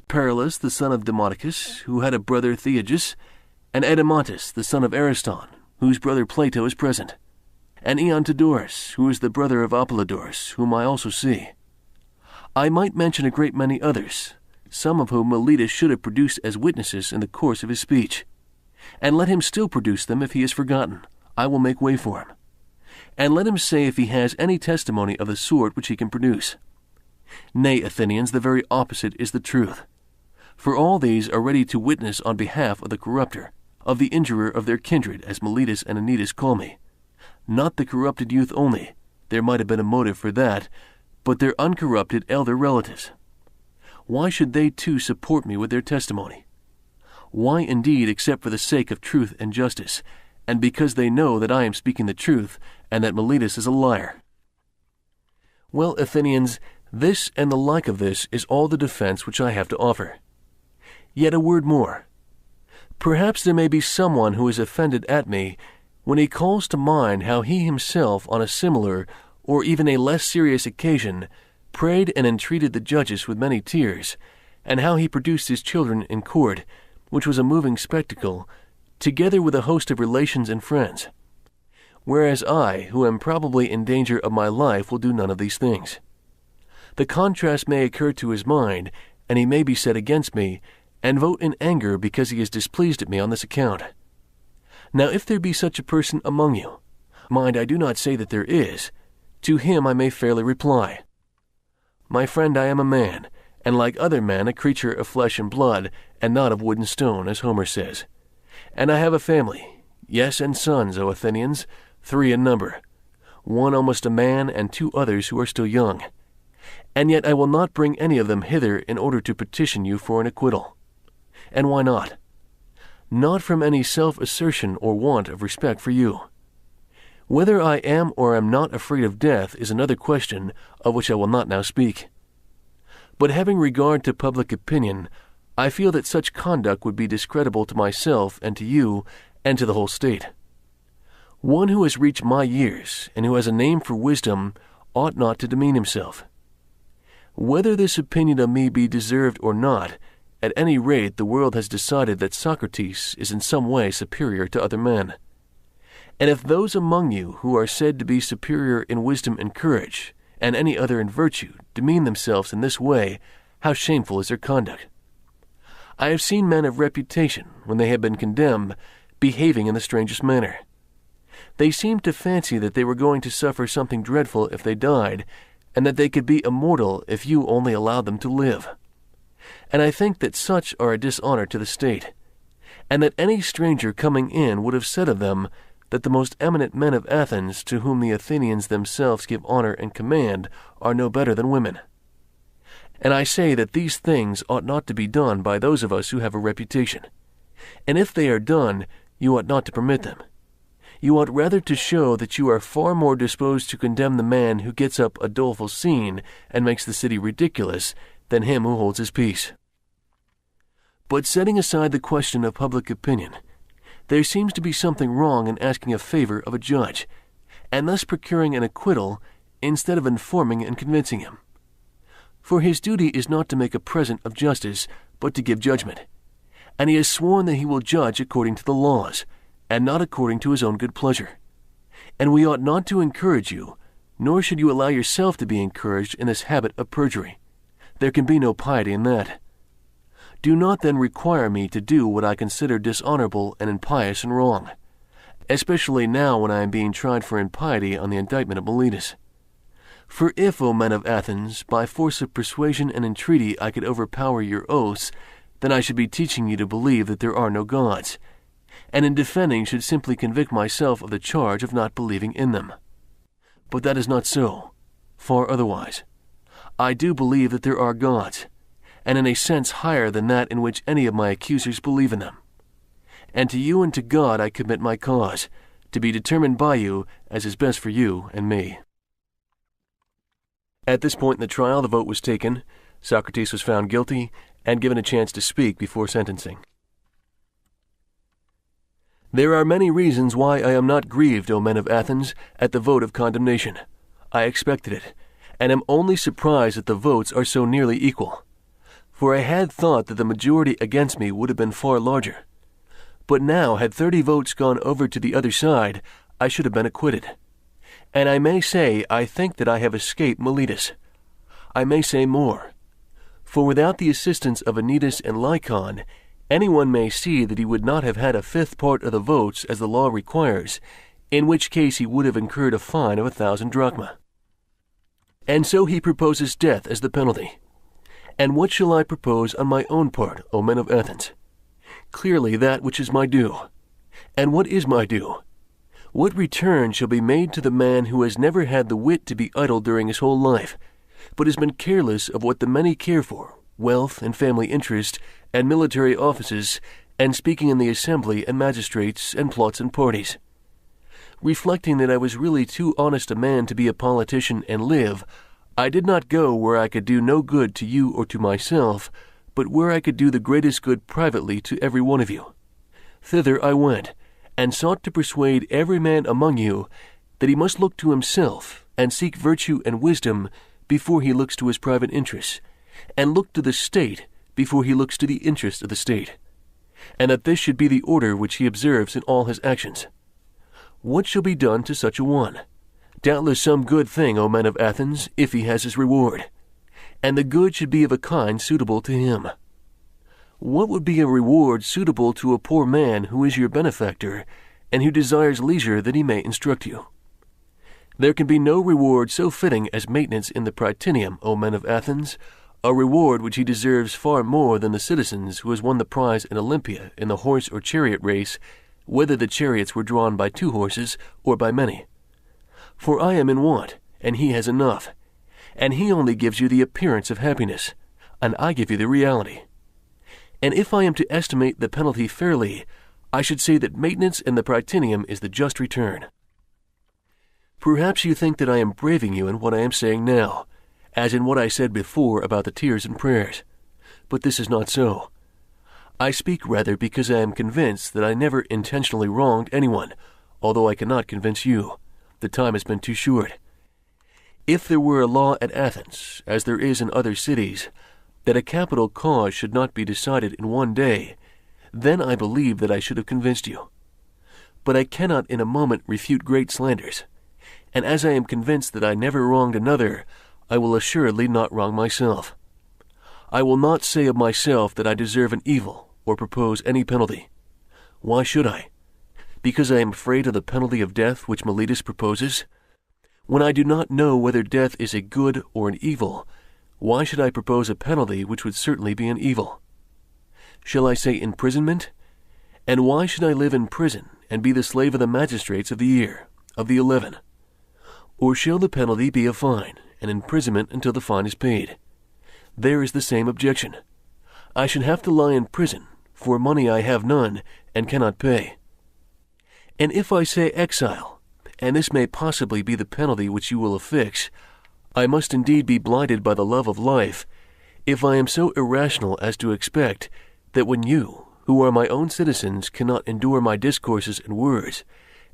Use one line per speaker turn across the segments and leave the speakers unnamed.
Paralus the son of Demodocus, who had a brother Theagus, and Edemontus the son of Ariston, whose brother Plato is present, and Eontodorus, who is the brother of Apollodorus, whom I also see. I might mention a great many others, some of whom Meletus should have produced as witnesses in the course of his speech. And let him still produce them if he is forgotten. I will make way for him. And let him say if he has any testimony of the sort which he can produce. Nay, Athenians, the very opposite is the truth. For all these are ready to witness on behalf of the corrupter, of the injurer of their kindred, as Meletus and Anytus call me. Not the corrupted youth only, there might have been a motive for that, but their uncorrupted elder relatives. Why should they too support me with their testimony? Why indeed, except for the sake of truth and justice, and because they know that I am speaking the truth, and that Meletus is a liar? Well, Athenians, this and the like of this is all the defense which I have to offer. Yet a word more. Perhaps there may be someone who is offended at me when he calls to mind how he himself on a similar, or even a less serious occasion, prayed and entreated the judges with many tears, and how he produced his children in court, which was a moving spectacle, together with a host of relations and friends. Whereas I, who am probably in danger of my life, will do none of these things. The contrast may occur to his mind, and he may be set against me, and vote in anger because he is displeased at me on this account. Now if there be such a person among you, mind, I do not say that there is, to him I may fairly reply, My friend, I am a man, and like other men a creature of flesh and blood, and not of wood and stone, as Homer says. And I have a family, yes, and sons, O Athenians, 3 in number, one almost a man, and 2 others who are still young. And yet I will not bring any of them hither in order to petition you for an acquittal. And why not? Not from any self-assertion or want of respect for you. Whether I am or am not afraid of death is another question, of which I will not now speak. But having regard to public opinion, I feel that such conduct would be discreditable to myself and to you and to the whole state. One who has reached my years and who has a name for wisdom ought not to demean himself. Whether this opinion of me be deserved or not, at any rate the world has decided that Socrates is in some way superior to other men. And if those among you who are said to be superior in wisdom and courage, and any other in virtue, demean themselves in this way, how shameful is their conduct! I have seen men of reputation, when they have been condemned, behaving in the strangest manner. They seemed to fancy that they were going to suffer something dreadful if they died, and that they could be immortal if you only allowed them to live. And I think that such are a dishonor to the state, and that any stranger coming in would have said of them that the most eminent men of Athens, to whom the Athenians themselves give honor and command, are no better than women. And I say that these things ought not to be done by those of us who have a reputation. And if they are done, you ought not to permit them. You ought rather to show that you are far more disposed to condemn the man who gets up a doleful scene and makes the city ridiculous than him who holds his peace. But setting aside the question of public opinion, there seems to be something wrong in asking a favor of a judge, and thus procuring an acquittal instead of informing and convincing him. For his duty is not to make a present of justice, but to give judgment. And he has sworn that he will judge according to the laws, and not according to his own good pleasure. And we ought not to encourage you, nor should you allow yourself to be encouraged in this habit of perjury. There can be no piety in that. Do not then require me to do what I consider dishonorable and impious and wrong, especially now when I am being tried for impiety on the indictment of Meletus. For if, O men of Athens, by force of persuasion and entreaty I could overpower your oaths, then I should be teaching you to believe that there are no gods, and in defending should simply convict myself of the charge of not believing in them. But that is not so, far otherwise. I do believe that there are gods, and in a sense higher than that in which any of my accusers believe in them. And to you and to God I commit my cause, to be determined by you as is best for you and me. At this point in the trial, the vote was taken. Socrates was found guilty and given a chance to speak before sentencing. There are many reasons why I am not grieved, O men of Athens, at the vote of condemnation. I expected it, and am only surprised that the votes are so nearly equal. for I had thought that the majority against me would have been far larger. But now, had 30 votes gone over to the other side, I should have been acquitted. And I may say I think that I have escaped Miletus. I may say more. For without the assistance of Anytus and Lycon, anyone may see that he would not have had a fifth part of the votes as the law requires, in which case he would have incurred a fine of 1,000 drachma. And so he proposes death as the penalty. And what shall I propose on my own part, O men of Athens? Clearly that which is my due. And what is my due? What return shall be made to the man who has never had the wit to be idle during his whole life, but has been careless of what the many care for, wealth and family interest, and military offices, and speaking in the assembly and magistrates, and plots and parties? Reflecting that I was really too honest a man to be a politician and live, I did not go where I could do no good to you or to myself, but where I could do the greatest good privately to every one of you. Thither I went, and sought to persuade every man among you that he must look to himself, and seek virtue and wisdom before he looks to his private interests, and look to the state before he looks to the interest of the state, and that this should be the order which he observes in all his actions. What shall be done to such a one? Doubtless some good thing, O men of Athens, if he has his reward, and the good should be of a kind suitable to him. What would be a reward suitable to a poor man who is your benefactor, and who desires leisure that he may instruct you? There can be no reward so fitting as maintenance in the Prytaneum, O men of Athens, a reward which he deserves far more than the citizens who has won the prize in Olympia in the horse or chariot race, whether the chariots were drawn by 2 horses or by many. For I am in want, and he has enough, and he only gives you the appearance of happiness, and I give you the reality. And if I am to estimate the penalty fairly, I should say that maintenance in the Prytaneum is the just return. Perhaps you think that I am braving you in what I am saying now, as in what I said before about the tears and prayers, but this is not so. I speak rather because I am convinced that I never intentionally wronged anyone, although I cannot convince you. The time has been too short. If there were a law at Athens, as there is in other cities, that a capital cause should not be decided in one day, then I believe that I should have convinced you. But I cannot in a moment refute great slanders, and as I am convinced that I never wronged another, I will assuredly not wrong myself. I will not say of myself that I deserve an evil or propose any penalty. Why should I? Because I am afraid of the penalty of death which Miletus proposes? When I do not know whether death is a good or an evil, why should I propose a penalty which would certainly be an evil? Shall I say imprisonment? And why should I live in prison and be the slave of the magistrates of the year, of the 11? Or shall the penalty be a fine, and imprisonment until the fine is paid? There is the same objection. I should have to lie in prison, for money I have none, and cannot pay. And if I say exile, and this may possibly be the penalty which you will affix, I must indeed be blinded by the love of life, if I am so irrational as to expect that when you, who are my own citizens, cannot endure my discourses and words,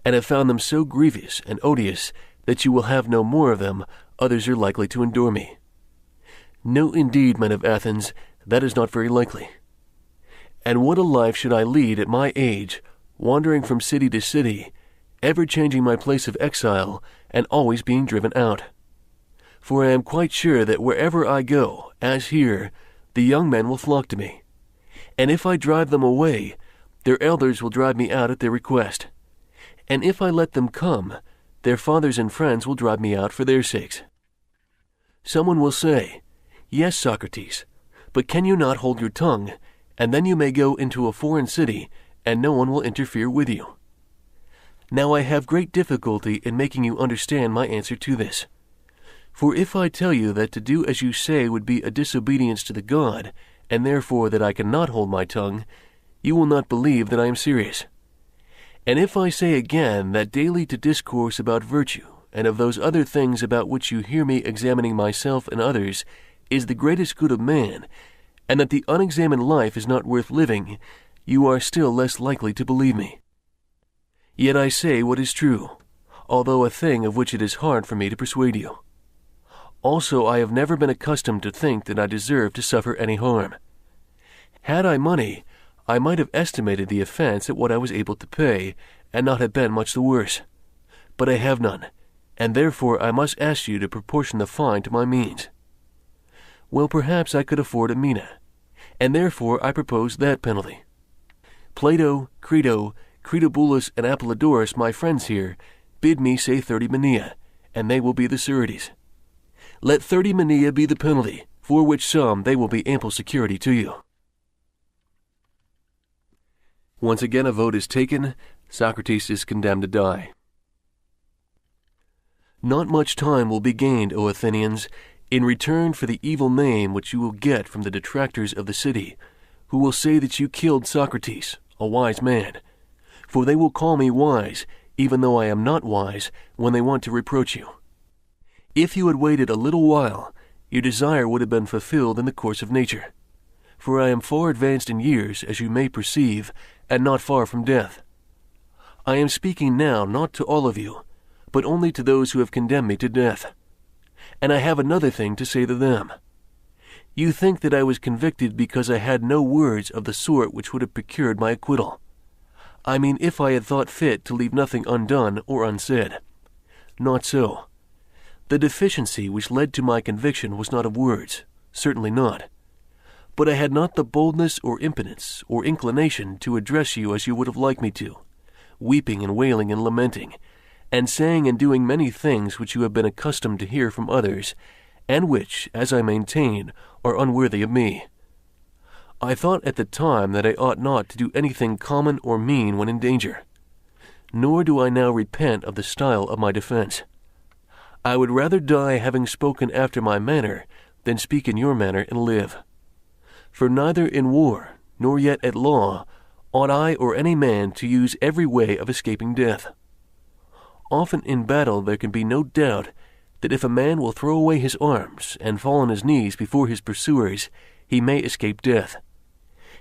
and have found them so grievous and odious that you will have no more of them, others are likely to endure me. No, indeed, men of Athens, that is not very likely. And what a life should I lead at my age, wandering from city to city, ever changing my place of exile, and always being driven out. For I am quite sure that wherever I go, as here, the young men will flock to me. And if I drive them away, their elders will drive me out at their request. And if I let them come, their fathers and friends will drive me out for their sakes. Someone will say, "Yes, Socrates, but can you not hold your tongue, and then you may go into a foreign city, and no one will interfere with you?" Now I have great difficulty in making you understand my answer to this. For if I tell you that to do as you say would be a disobedience to the God, and therefore that I cannot hold my tongue, you will not believe that I am serious. And if I say again that daily to discourse about virtue, and of those other things about which you hear me examining myself and others, is the greatest good of man, and that the unexamined life is not worth living, you are still less likely to believe me. Yet I say what is true, although a thing of which it is hard for me to persuade you. Also, I have never been accustomed to think that I deserve to suffer any harm. Had I money, I might have estimated the offense at what I was able to pay, and not have been much the worse. But I have none, and therefore I must ask you to proportion the fine to my means. Well, perhaps I could afford a mina, and therefore I propose that penalty. Plato, Crito, Critobulus, and Apollodorus, my friends here, bid me say 30 minae, and they will be the sureties. Let 30 minae be the penalty, for which sum they will be ample security to you. Once again a vote is taken. Socrates is condemned to die. Not much time will be gained, O Athenians, in return for the evil name which you will get from the detractors of the city, who will say that you killed Socrates, a wise man. For they will call me wise, even though I am not wise, when they want to reproach you. If you had waited a little while, your desire would have been fulfilled in the course of nature. For I am far advanced in years, as you may perceive, and not far from death. I am speaking now not to all of you, but only to those who have condemned me to death. And I have another thing to say to them. You think that I was convicted because I had no words of the sort which would have procured my acquittal. I mean, if I had thought fit to leave nothing undone or unsaid. Not so. The deficiency which led to my conviction was not of words, certainly not. But I had not the boldness or impotence or inclination to address you as you would have liked me to, weeping and wailing and lamenting, and saying and doing many things which you have been accustomed to hear from others, and which, as I maintain, are unworthy of me. I thought at the time that I ought not to do anything common or mean when in danger. Nor do I now repent of the style of my defense. I would rather die having spoken after my manner than speak in your manner and live. For neither in war, nor yet at law, ought I or any man to use every way of escaping death. Often in battle there can be no doubt that if a man will throw away his arms and fall on his knees before his pursuers, he may escape death.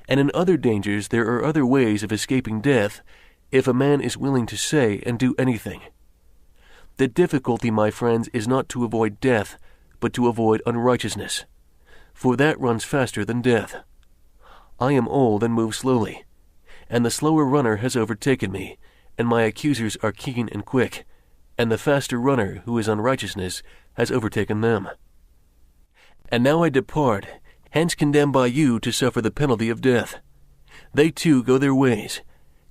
And in other dangers there are other ways of escaping death if a man is willing to say and do anything. The difficulty, my friends, is not to avoid death, but to avoid unrighteousness, for that runs faster than death. I am old and move slowly, and the slower runner has overtaken me, and my accusers are keen and quick, and the faster runner, who is unrighteousness, has overtaken them. And now I depart, hence condemned by you to suffer the penalty of death. They too go their ways,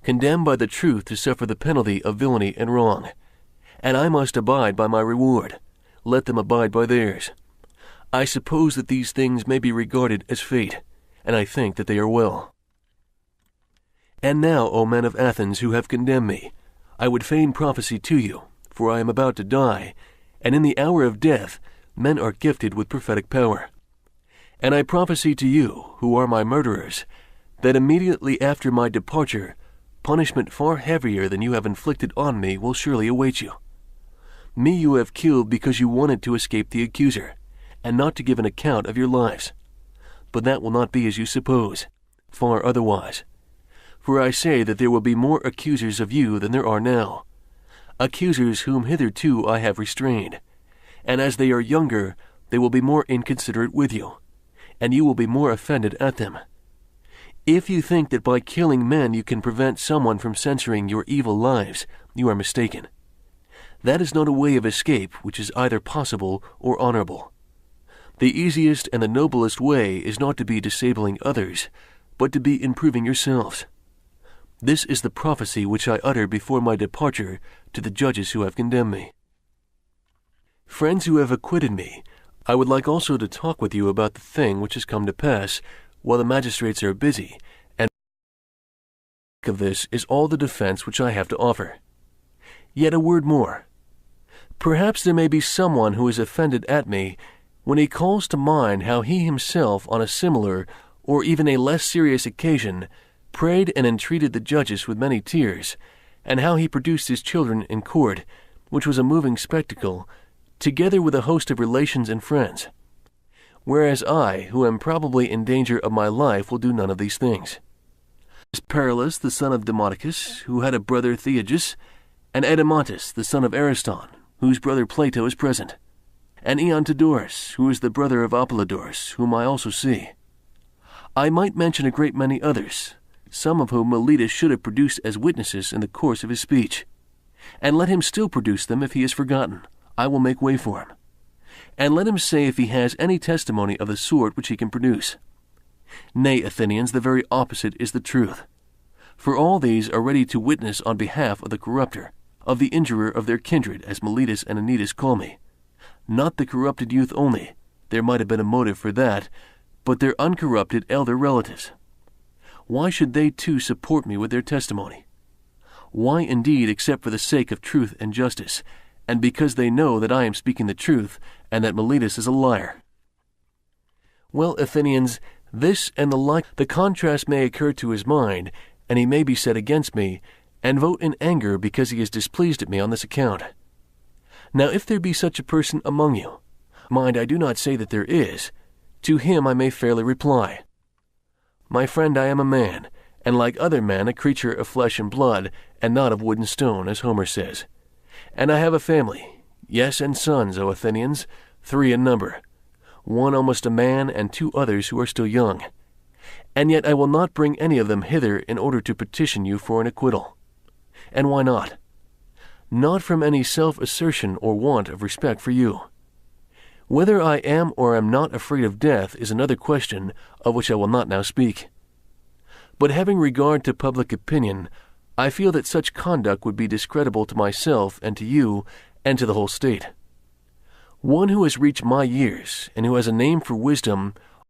condemned by the truth to suffer the penalty of villainy and wrong. And I must abide by my reward. Let them abide by theirs. I suppose that these things may be regarded as fate, and I think that they are well. And now, O men of Athens who have condemned me, I would fain prophesy to you, for I am about to die, and in the hour of death men are gifted with prophetic power. And I prophesy to you, who are my murderers, that immediately after my departure, punishment far heavier than you have inflicted on me will surely await you. Me you have killed because you wanted to escape the accuser, and not to give an account of your lives. But that will not be as you suppose, far otherwise. For I say that there will be more accusers of you than there are now, accusers whom hitherto I have restrained, and as they are younger, they will be more inconsiderate with you, and you will be more offended at them. If you think that by killing men you can prevent someone from censoring your evil lives, you are mistaken. That is not a way of escape which is either possible or honorable. The easiest and the noblest way is not to be disabling others, but to be improving yourselves. This is the prophecy which I utter before my departure to the judges who have condemned me. Friends who have acquitted me, I would like also to talk with you about the thing which has come to pass while the magistrates are busy, and of this is all the defense which I have to offer. Yet a word more. Perhaps there may be someone who is offended at me when he calls to mind how he himself on a similar or even a less serious occasion prayed and entreated the judges with many tears, and how he produced his children in court, which was a moving spectacle, together with a host of relations and friends. Whereas I, who am probably in danger of my life, will do none of these things. Paralus, the son of Demodocus, who had a brother Theagus, and Edemontus, the son of Ariston, whose brother Plato is present. and Eontodorus, who is the brother of Apollodorus, whom I also see. I might mention a great many others, some of whom Meletus should have produced as witnesses in the course of his speech. And let him still produce them if he is forgotten. I will make way for him. And let him say if he has any testimony of the sort which he can produce. Nay, Athenians, the very opposite is the truth. For all these are ready to witness on behalf of the corrupter, of the injurer of their kindred, as Meletus and Anytus call me. Not the corrupted youth only, there might have been a motive for that, but their uncorrupted elder relatives. Why should they too support me with their testimony? Why indeed, except for the sake of truth and justice, and because they know that I am speaking the truth, and that Meletus is a liar? Well, Athenians, this and the like, the contrast may occur to his mind, and he may be set against me, and vote in anger because he is displeased at me on this account. Now if there be such a person among you, mind, I do not say that there is, to him I may fairly reply, My friend, I am a man, and like other men a creature of flesh and blood, and not of wood and stone, as Homer says. And I have a family, yes, and sons, O Athenians, 3 in number, one almost a man, and 2 others who are still young. And yet I will not bring any of them hither in order to petition you for an acquittal. And why not? Not from any self-assertion or want of respect for you. Whether I am or am not afraid of death is another question, of which I will not now speak. But having regard to public opinion, I feel that such conduct would be discreditable to myself and to you and to the whole state. One who has reached my years, and who has a name for wisdom,